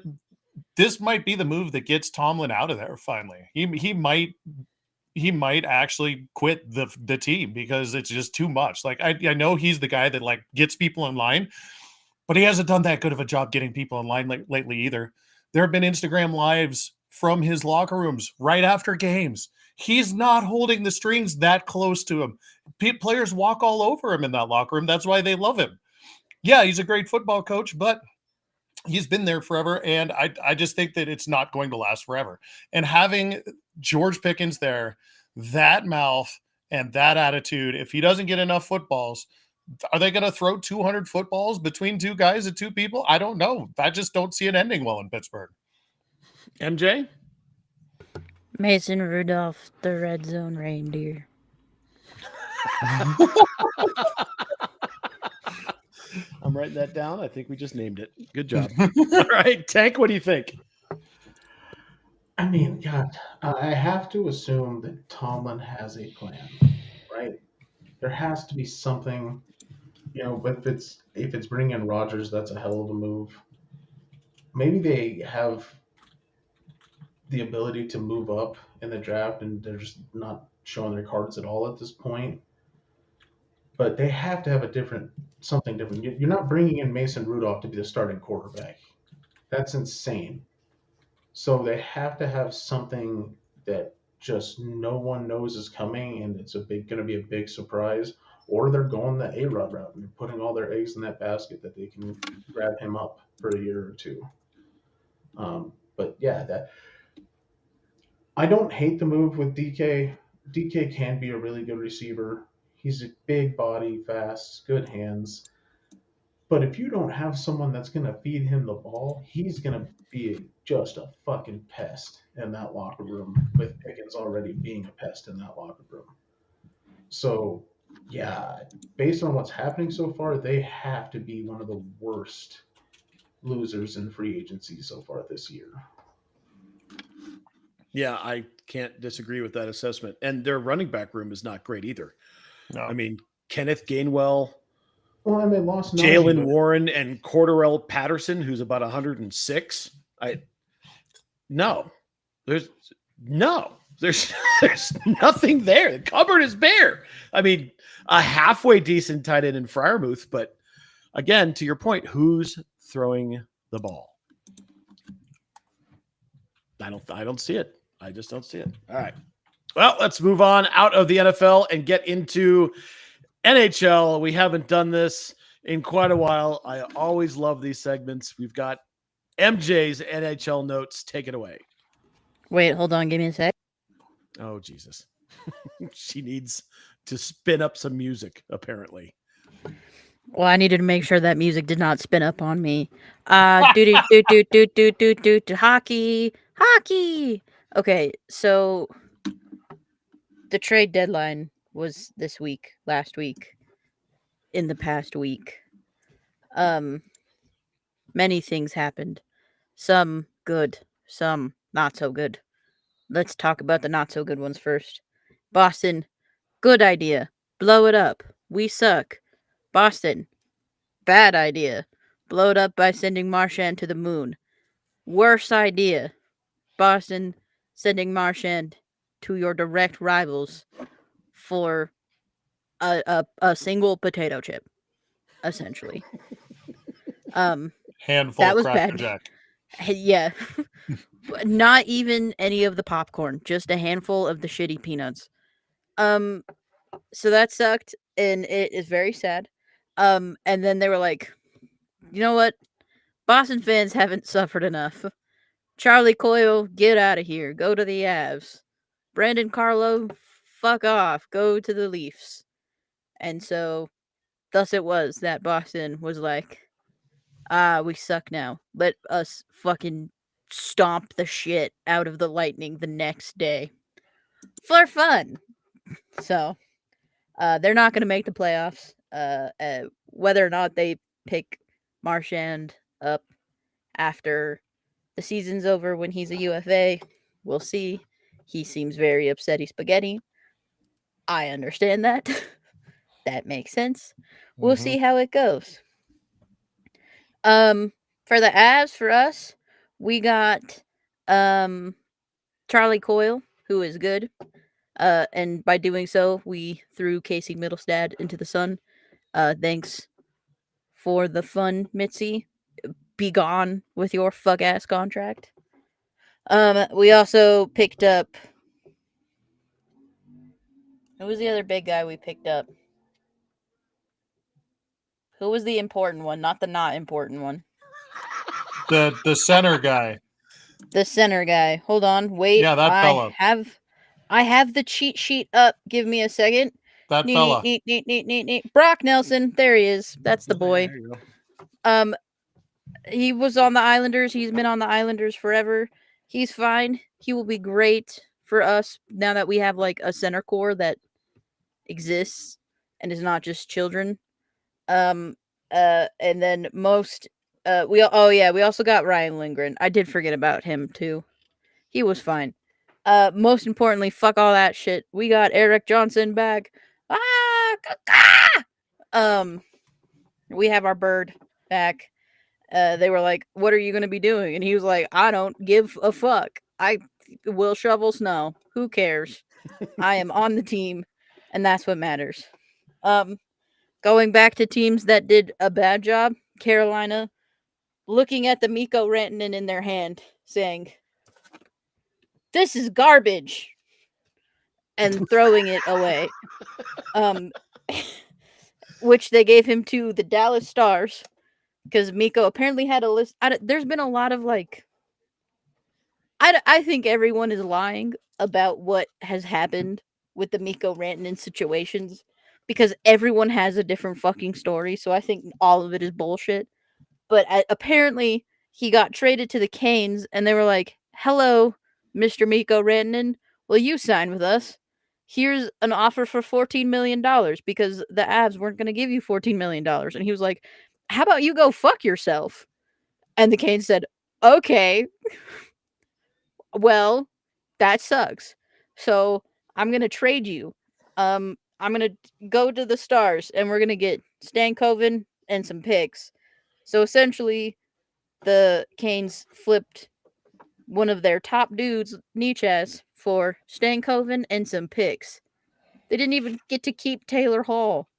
this might be the move that gets Tomlin out of there finally. He might actually quit the team because it's just too much. Like, I know he's the guy that like gets people in line, but he hasn't done that good of a job getting people in line lately either. There have been Instagram lives from his locker rooms right after games. He's not holding the strings that close to him. Players walk all over him in that locker room. That's why they love him. Yeah, he's a great football coach, but he's been there forever, and I just think that it's not going to last forever. And having George Pickens there, that mouth and that attitude, if he doesn't get enough footballs, are they going to throw 200 footballs between two guys and two people? I don't know. I just don't see it ending well in Pittsburgh. MJ? Mason Rudolph, the red zone reindeer. I'm writing that down. I think we just named it. Good job. All right, Tank, what do you think? I mean, God, I have to assume that Tomlin has a plan, right? There has to be something, if it's bringing in Rodgers, that's a hell of a move. Maybe they have the ability to move up in the draft and they're just not showing their cards at all at this point. But they have to have something different. You're not bringing in Mason Rudolph to be the starting quarterback. That's insane. So they have to have something that just no one knows is coming, and it's going to be a big surprise. Or they're going the A-Rod route and they're putting all their eggs in that basket that they can grab him up for a year or two. But yeah, that I don't hate the move with DK. DK can be a really good receiver. He's a big body, fast, good hands. But if you don't have someone that's going to feed him the ball, he's going to be just a fucking pest in that locker room, with Pickens already being a pest in that locker room. So, yeah, based on what's happening so far, they have to be one of the worst losers in free agency so far this year. Yeah, I can't disagree with that assessment. And their running back room is not great either. No. I mean, Kenneth Gainwell, Well, and they lost Jalen Najee, Warren, and Cordarrelle Patterson, who's about 106. No, there's there's nothing there. The cupboard is bare. I mean, a halfway decent tight end in Freiermuth, but again, to your point, who's throwing the ball? I don't see it. I just don't see it. All right. Well, let's move on out of the NFL and get into NHL. We haven't done this in quite a while. I always love these segments. We've got MJ's NHL notes. Take it away. Wait, hold on. Give me a sec. Oh, Jesus. She needs to spin up some music, apparently. Well, I needed to make sure that music did not spin up on me. Hockey. Okay, so the trade deadline was last week, in the past week. Many things happened. Some good, some not so good. Let's talk about the not so good ones first. Boston, good idea. Blow it up. We suck. Boston, bad idea. Blow it up by sending Marchand to the moon. Worse idea. Boston, sending Marchand to your direct rivals for a single potato chip, essentially. Handful That of was Cracker bad. Jack. Yeah. Not even any of the popcorn, just a handful of the shitty peanuts. So that sucked, and it is very sad. And then they were like, you know what? Boston fans haven't suffered enough. Charlie Coyle, get out of here. Go to the Avs. Brandon Carlo, fuck off. Go to the Leafs. And so, thus it was that Boston was like, we suck now. Let us fucking stomp the shit out of the Lightning the next day. For fun. So, they're not going to make the playoffs. Whether or not they pick Marchand up after the season's over when he's a UFA, we'll see. He seems very upsetty spaghetti. I understand that. That makes sense. We'll see how it goes. For the Avs, for us, we got Charlie Coyle, who is good. And by doing so, we threw Casey Middlestad into the sun. Thanks for the fun, Mitzi. Be gone with your fuck ass contract. We also picked up. Who was the other big guy we picked up? Who was the important one, not the not important one? The center guy. The center guy. Hold on, wait. Yeah, that fella. I have the cheat sheet up. Give me a second. That fella. Brock Nelson. There he is. That's the boy. There you go. He was on the Islanders. He's been on the Islanders forever. He's fine. He will be great for us now that we have like a center core that exists and is not just children. And then we also got Ryan Lindgren. I did forget about him too. He was fine. Most importantly, fuck all that shit. We got Eric Johnson back. We have our bird back. They were like, "What are you going to be doing?" And he was like, "I don't give a fuck. I will shovel snow. Who cares? I am on the team, and that's what matters." Going back to teams that did a bad job, Carolina, looking at the Mikko Rantanen in their hand, saying, "This is garbage," and throwing it away. Which they gave him to the Dallas Stars, because Mikko apparently had a list. There's been a lot of like I think everyone is lying about what has happened with the Miko Rantanen situations because everyone has a different fucking story. So I think all of it is bullshit. But apparently he got traded to the Canes, and they were like, "Hello, Mr. Miko Rantanen. Will you sign with us? Here's an offer for $14 million because the Avs weren't going to give you $14 million." And he was like, "How about you go fuck yourself?" And the Canes said, "Okay, well, that sucks. So I'm going to trade you. I'm going to go to the Stars, and we're going to get Stankoven and some picks." So essentially, the Canes flipped one of their top dudes, Nichas, for Stankoven and some picks. They didn't even get to keep Taylor Hall.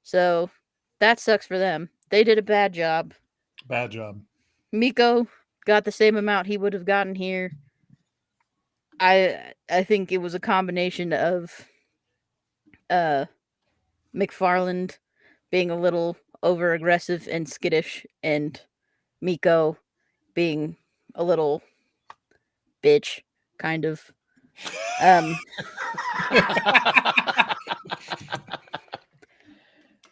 So that sucks for them. They did a bad job. Bad job. Miko got the same amount he would have gotten here. I think it was a combination of McFarland being a little over aggressive and skittish, and Miko being a little bitch, kind of.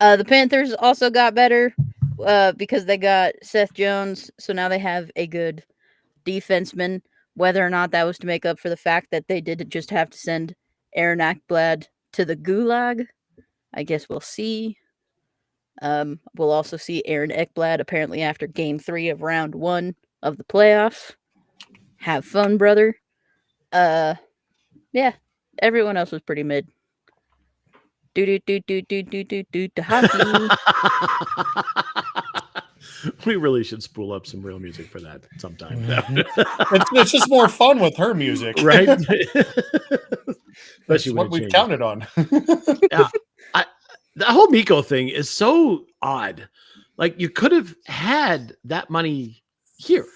The Panthers also got better because they got Seth Jones, so now they have a good defenseman. Whether or not that was to make up for the fact that they did just have to send Aaron Ekblad to the gulag, I guess we'll see. We'll also see Aaron Ekblad apparently after Game 3 of Round 1 of the playoffs. Have fun, brother. Yeah, everyone else was pretty mid. Do hockey. We really should spool up some real music for that sometime. It's just more fun with her music, Right? That's Especially what when we've counted on. Yeah. The whole Miko thing is so odd. Like, you could have had that money here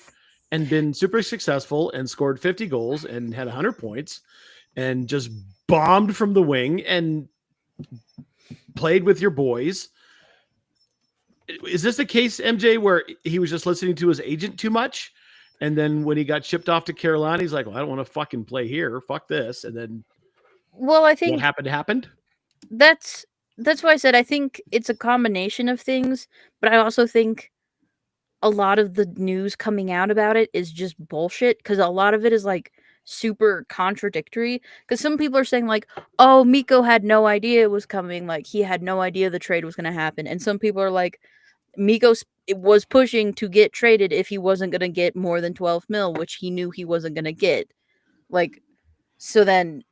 and been super successful and scored 50 goals and had 100 points and just bombed from the wing and played with your boys. Is this the case, MJ, where he was just listening to his agent too much? And then when he got shipped off to Carolina, he's like, well, I don't want to fucking play here. Fuck this. And then Well, I think what happened? that's why I said I think it's a combination of things, but I also think a lot of the news coming out about it is just bullshit because a lot of it is like super contradictory. Because some people are saying like, "Oh, Miko had no idea it was coming. Like he had no idea the trade was going to happen," and some people are like, "Miko was pushing to get traded if he wasn't going to get more than 12 mil, which he knew he wasn't going to get." Like, so then,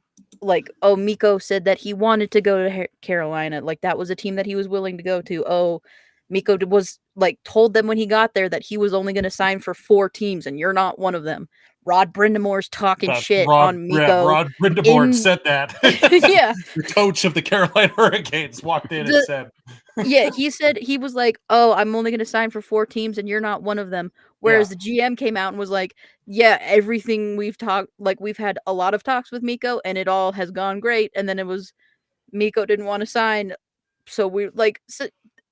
like, oh, Miko said that he wanted to go to Carolina. Like, that was a team that he was willing to go to. Oh, Miko was, like, told them when he got there that he was only going to sign for 4 teams, and you're not one of them. Rod Brindamore's talking shit on Miko. Rod Brindamore said that. Yeah. The coach of the Carolina Hurricanes walked in and said. Yeah, he said, he was like, "Oh, I'm only going to sign for 4 teams and you're not one of them." Whereas the GM came out and was like, "Yeah, everything we've talked, like we've had a lot of talks with Miko and it all has gone great." And then it was Miko didn't want to sign. So we like, so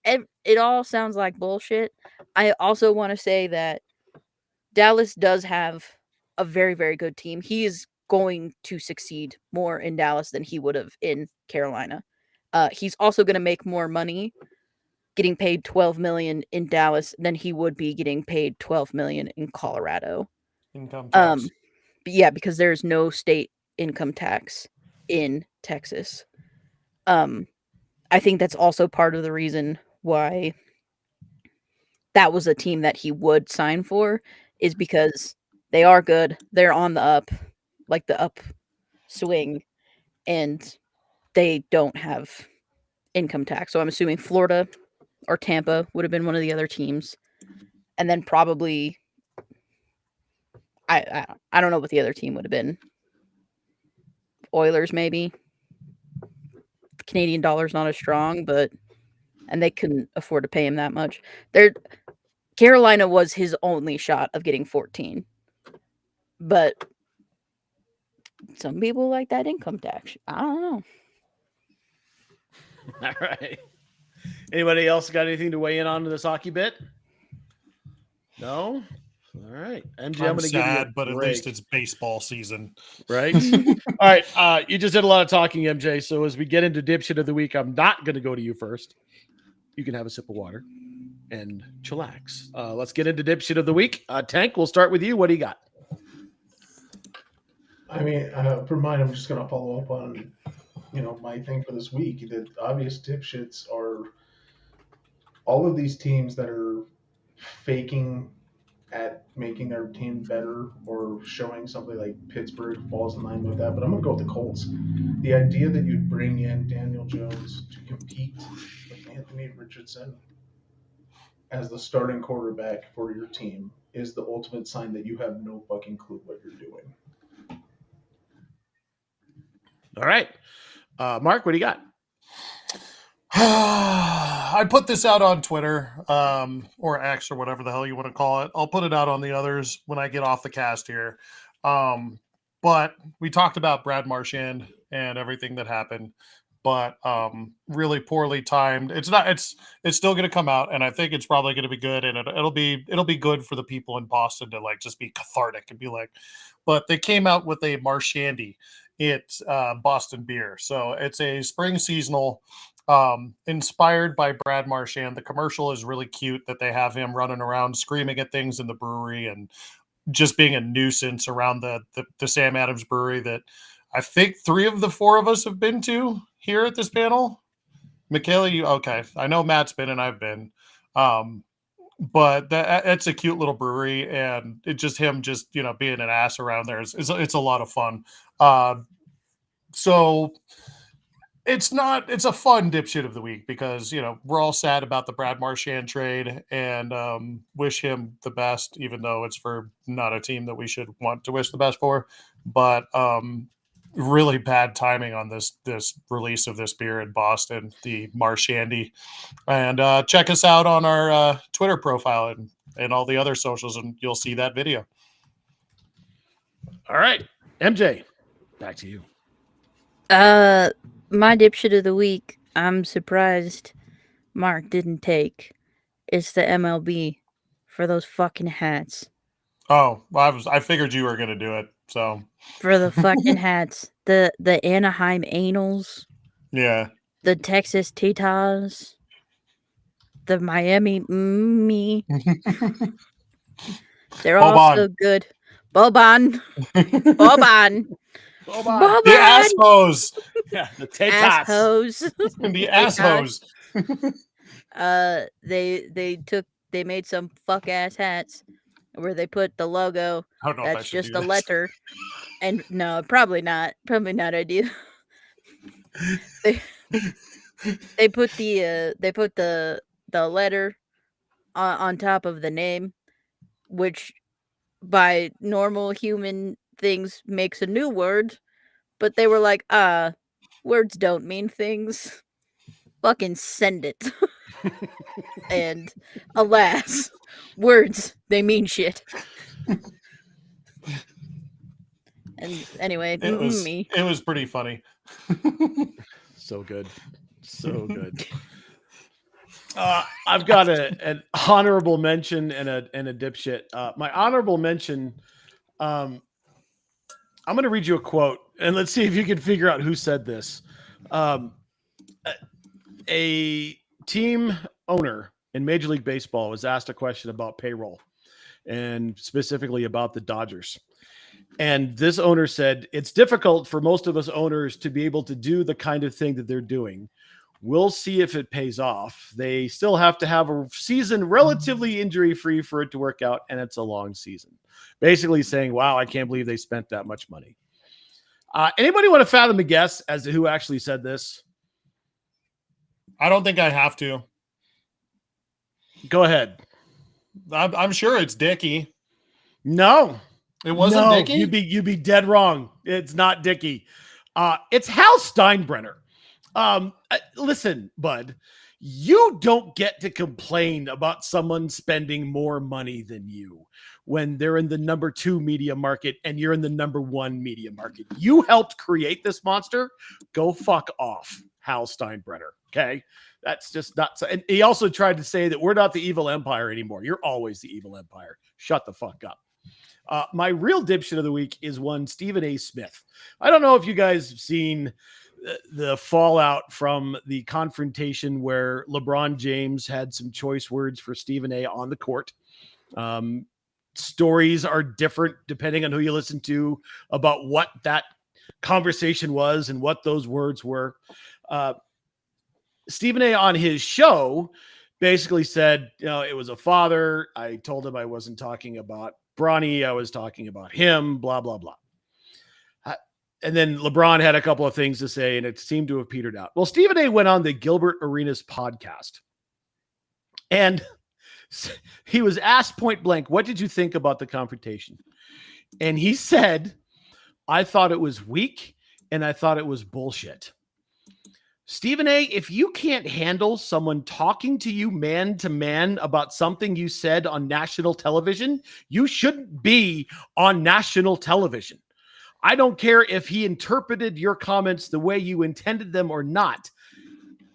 it all sounds like bullshit. I also want to say that Dallas does have a very, very good team. He is going to succeed more in Dallas than he would have in Carolina. He's also going to make more money getting paid $12 million in Dallas than he would be getting paid $12 million in Colorado. Income tax. But yeah, because there's no state income tax in Texas. I think that's also part of the reason why that was a team that he would sign for, is because they are good. They're on the up, like the upswing, and they don't have income tax. So I'm assuming Florida or Tampa would have been one of the other teams. And then probably I don't know what the other team would have been. Oilers, maybe. The Canadian dollar's not as strong, and they couldn't afford to pay him that much. Carolina was his only shot of getting 14. But some people like that income tax. I don't know. All right. Anybody else got anything to weigh in on this hockey bit? No? All right, MJ, I'm I'm going to give you a sad, but at least break, it's baseball season. right. All right, you just did a lot of talking, MJ. So as we get into dipshit of the week, I'm not going to go to you first. You can have a sip of water and chillax. Let's get into dipshit of the week. Tank, we'll start with you. What do you got? I mean, for mine, I'm just gonna follow up on, my thing for this week. The obvious dipshits are all of these teams that are faking at making their team better or showing something like Pittsburgh falls in line with that. But I'm gonna go with the Colts. The idea that you'd bring in Daniel Jones to compete with Anthony Richardson as the starting quarterback for your team is the ultimate sign that you have no fucking clue what you're doing. All right. Mark, what do you got? I put this out on Twitter or X or whatever the hell you want to call it. I'll put it out on the others when I get off the cast here. But we talked about Brad Marchand and everything that happened, but really poorly timed. It's still going to come out, and I think it's probably going to be good, and it'll be good for the people in Boston to like just be cathartic and be like, but they came out with a Marchandy. It's Boston beer. So it's a spring seasonal inspired by Brad Marchand. The commercial is really cute that they have him running around screaming at things in the brewery and just being a nuisance around the Sam Adams brewery that I think 3 of the 4 of us have been to here at this panel. Michaela, you okay? I know Matt's been and I've been. But it's a cute little brewery, and it just him just being an ass around there it's a lot of fun. So it's a fun dipshit of the week because we're all sad about the Brad Marchand trade and wish him the best, even though it's for not a team that we should want to wish the best for. But really bad timing on this release of this beer in Boston, the Marchandy. And check us out on our Twitter profile and all the other socials, and you'll see that video. All right, MJ, back to you. My dipshit of the week, I'm surprised Mark didn't take. It's the MLB for those fucking hats. Oh, well, I figured you were gonna do it. So for the fucking hats, the Anaheim Anals, yeah, the Texas Titans, the Miami Me. They're all so good. Boban. The ass hose. Yeah, the Titans. The ass hose. They made some fuck ass hats where they put the logo. That's just a letter. And no, probably not ideal. They put the letter on top of the name, which by normal human things makes a new word, but they were like, words don't mean things. Fucking send it. And alas, words, they mean shit. And anyway, it was pretty funny. So good. I've got an honorable mention and a dipshit. My honorable mention, I'm going to read you a quote, and let's see if you can figure out who said this. A team owner in Major League Baseball was asked a question about payroll, and specifically about the Dodgers. And this owner said, it's difficult for most of us owners to be able to do the kind of thing that they're doing. We'll see if it pays off. They still have to have a season relatively injury-free for it to work out, and it's a long season. Basically saying, wow, I can't believe they spent that much money. Anybody want to fathom a guess as to who actually said this? I don't think I have to. Go ahead. I'm sure it's Dickie. No. It wasn't Dickie? You'd be dead wrong. It's not Dickie. It's Hal Steinbrenner. Listen, bud, you don't get to complain about someone spending more money than you when they're in the number 2 media market and you're in the number 1 media market. You helped create this monster. Go fuck off, Hal Steinbrenner. Okay. That's just not so. And he also tried to say that we're not the evil empire anymore. You're always the evil empire. Shut the fuck up. My real dipshit of the week is one Stephen A. Smith. I don't know if you guys have seen the fallout from the confrontation where LeBron James had some choice words for Stephen A. on the court. Stories are different depending on who you listen to about what that conversation was and what those words were. Stephen A. on his show basically said, it was a father. I told him I wasn't talking about Bronny. I was talking about him, blah, blah, blah. And then LeBron had a couple of things to say, and it seemed to have petered out. Well, Stephen A. went on the Gilbert Arenas podcast, and he was asked point blank, what did you think about the confrontation? And he said, I thought it was weak, and I thought it was bullshit. Stephen A., if you can't handle someone talking to you man to man about something you said on national television, you shouldn't be on national television. I don't care if he interpreted your comments the way you intended them or not.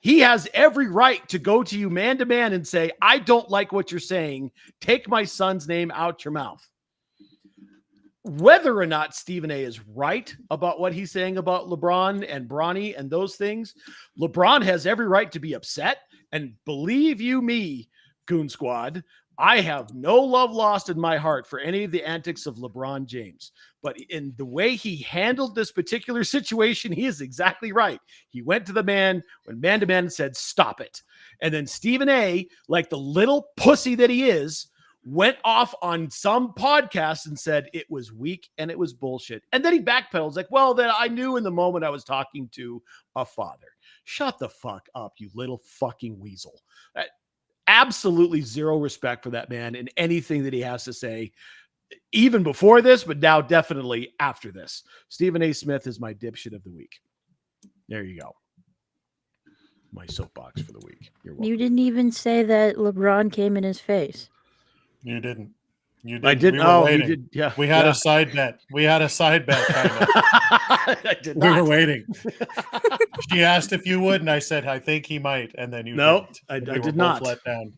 He has every right to go to you man to man and say, I don't like what you're saying. Take my son's name out your mouth. Whether or not Stephen A. is right about what he's saying about LeBron and Bronny and those things, LeBron has every right to be upset. And believe you me, Goon Squad, I have no love lost in my heart for any of the antics of LeBron James. But in the way he handled this particular situation, he is exactly right. He went to the man when man to man and said, stop it. And then Stephen A., like the little pussy that he is, went off on some podcast and said it was weak and it was bullshit. And then he backpedals like, well, then I knew in the moment I was talking to a father. Shut the fuck up, you little fucking weasel. Absolutely zero respect for that man and anything that he has to say, even before this, but now definitely after this. Stephen A. Smith is my dipshit of the week. There you go. My soapbox for the week. You're welcome. You didn't even say that LeBron came in his face. You didn't. You didn't. I did. We were Oh, waiting. you did. Yeah. We had a side bet. We had a side bet. Kind of. I did We were not. waiting. She asked if you would, and I said, I think he might. And then you Nope, didn't. I We did were not. both let down.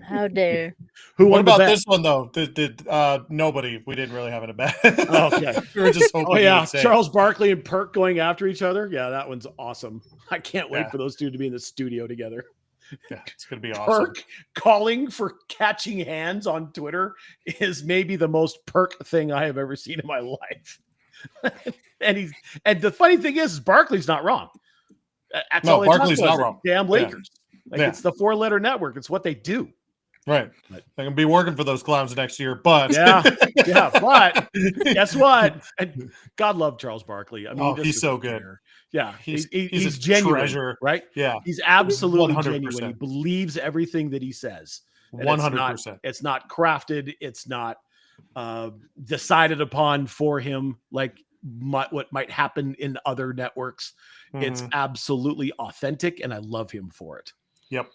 How dare. Who What won the about bet? this one, though? Did nobody? We didn't really have a bet. Oh, okay. We were just hoping Oh, you yeah. would say. Charles Barkley and Perk going after each other. Yeah, that one's awesome. I can't wait Yeah. for those two to be in the studio together. Yeah, it's going to be awesome. Perk calling for catching hands on Twitter is maybe the most Perk thing I have ever seen in my life. and the funny thing is Barkley's not wrong. That's No, all they talk Barkley's about not is wrong. Damn Lakers. Like Yeah. it's the 4-letter network. It's what they do. Right. But- They're going to be working for those clowns next year, but. Yeah. But guess what? And God love Charles Barkley. I mean, Oh, just he's as so a good. player. Yeah. He's He's a genuine, treasure. right? Yeah. He's absolutely 100%. genuine. He believes everything that he says. And 100%. It's not crafted. It's not decided upon for him like what might happen in other networks. It's Mhm. absolutely authentic, and I love him for it. Yep.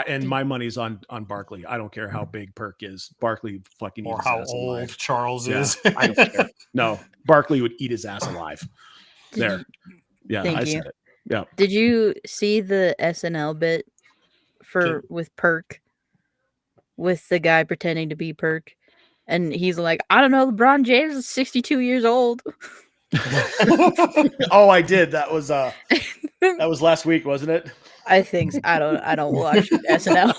And my money's on Barkley. I don't care how big Perk is. Barkley fucking Or eats how his ass old alive. Charles Yeah, is. I don't care. No, Barkley would eat his ass alive. There. Yeah, Thank I you. said it. Yeah. Did you see the SNL bit with Perk? With the guy pretending to be Perk. And he's like, I don't know, LeBron James is 62 years old. Oh, I did. That was last week, wasn't it? I think so. I don't watch SNL.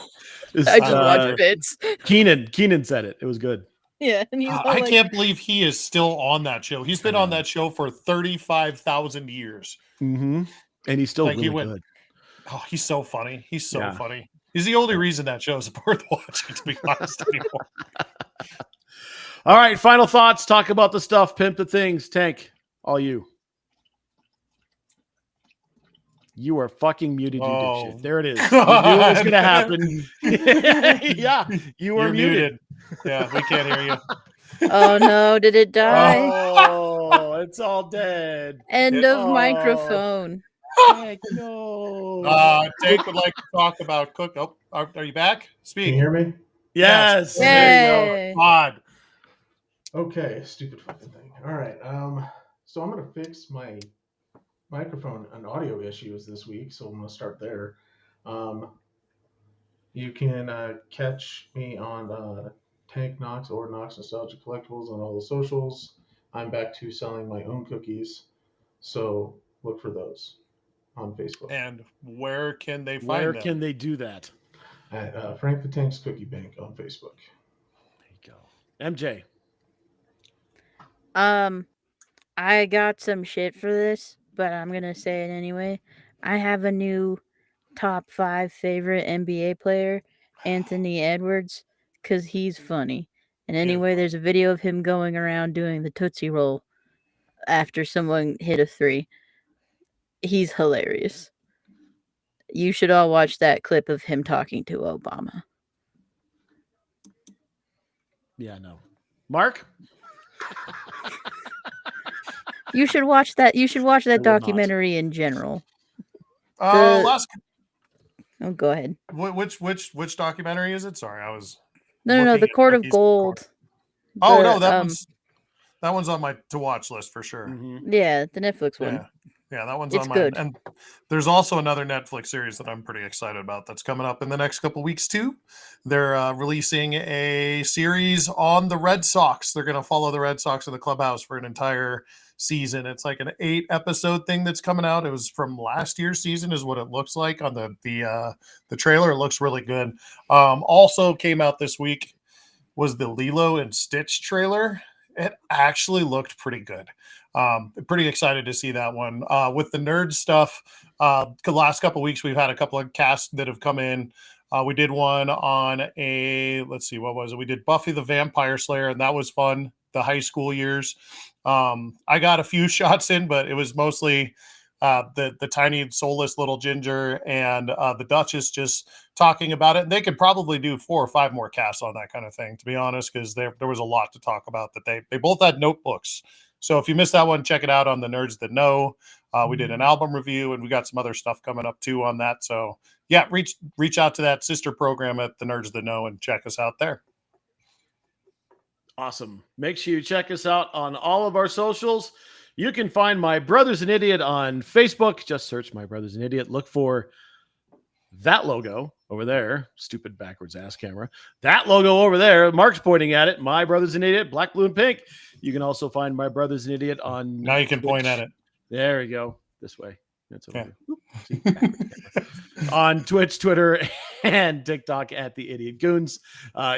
It's, I just watch bits. Keenan said it. It was good. Yeah, and he's all I like, can't believe he is still on that show. He's been on that show for 35,000 years. Mm-hmm. And he's still Like, he really went- good. Oh, he's so funny. He's so Yeah. funny. He's the only reason that show is worth watching, to be honest anymore. All right, final thoughts. Talk about the stuff. Pimp the things. Tank, all you. You are fucking muted, you Oh. dipshit. There it is. You knew it was going to happen. Yeah, you are You're muted. Yeah, we can't hear you. oh no, did it die? Oh, it's all dead. End of Oh. microphone. Heck no. Jake would like to talk about cook. Oh, are you back? Can Speak. you hear me? Yes. There you Yay. go. God. Okay, stupid fucking thing. All right. So I'm gonna fix my microphone and audio issues this week. So I'm gonna start there. You can catch me on Tank Knox or Knox Nostalgia Collectibles on all the socials. I'm back to selling my own cookies, so look for those on Facebook. And where can they find Where them? can they do that? At Frank the Tank's Cookie Bank on Facebook. There you go. MJ. I got some shit for this, but I'm gonna say it anyway. I have a new top 5 favorite NBA player, Anthony Edwards, because he's funny. And anyway, there's a video of him going around doing the Tootsie Roll after someone hit a 3. He's hilarious. You should all watch that clip of him talking to Obama. Yeah, no. Mark? You should watch that. You should watch that will not. documentary in general. Last. Oh, go ahead. Which documentary is it? Sorry, I was. No, looking the at Court of cookies. Gold. Oh The, no, that one's on my to watch list for sure. Mm-hmm. Yeah, the Netflix one. Yeah, that one's It's on mine. good. And there's also another Netflix series that I'm pretty excited about that's coming up in the next couple weeks too. They're releasing a series on the Red Sox. They're going to follow the Red Sox in the clubhouse for an entire season. It's like an 8-episode thing that's coming out. It was from last year's season, is what it looks like on the trailer. It looks really good. Also came out this week was the Lilo and Stitch trailer. It actually looked pretty good. Pretty excited to see that one. With the nerd stuff, the last couple of weeks we've had a couple of casts that have come in. We did one on let's see, what was it? We did Buffy the Vampire Slayer, and that was fun. The high school years. I got a few shots in, but it was mostly the tiny soulless little ginger and the Duchess just talking about it. And they could probably do 4 or 5 more casts on that kind of thing, to be honest, because there was a lot to talk about. That they both had notebooks. So if you missed that one, check it out on the Nerds That Know. We did an album review, and we got some other stuff coming up too on that. So yeah, reach out to that sister program at the Nerds That Know and check us out there. Awesome. Make sure you check us out on all of our socials. You can find My Brother's an Idiot on Facebook. Just search My Brother's an Idiot. Look for that logo over there. Stupid backwards ass camera. That logo over there. Mark's pointing at it. My Brother's an Idiot. Black, blue, and pink. You can also find My Brother's an Idiot on Now you can Twitch. point at it. There we go. This way. That's over Yeah. there. Oop, see, on Twitch, Twitter, and TikTok at the Idiot Goons.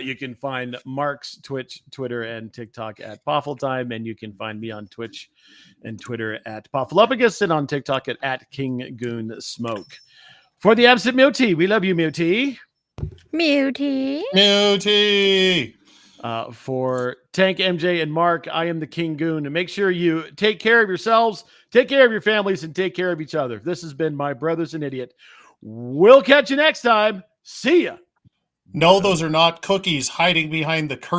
You can find Mark's Twitch, Twitter, and TikTok at Poffle Time, and you can find me on Twitch and Twitter at Poffleupicus and on TikTok at King Goon Smoke. For the absent Muti, we love you, Muti. Mutie. For Tank, MJ, and Mark, I am the King Goon. And make sure you take care of yourselves, take care of your families, and take care of each other. This has been My Brother's an Idiot. We'll catch you next time. See ya. No, those are not cookies hiding behind the curtain.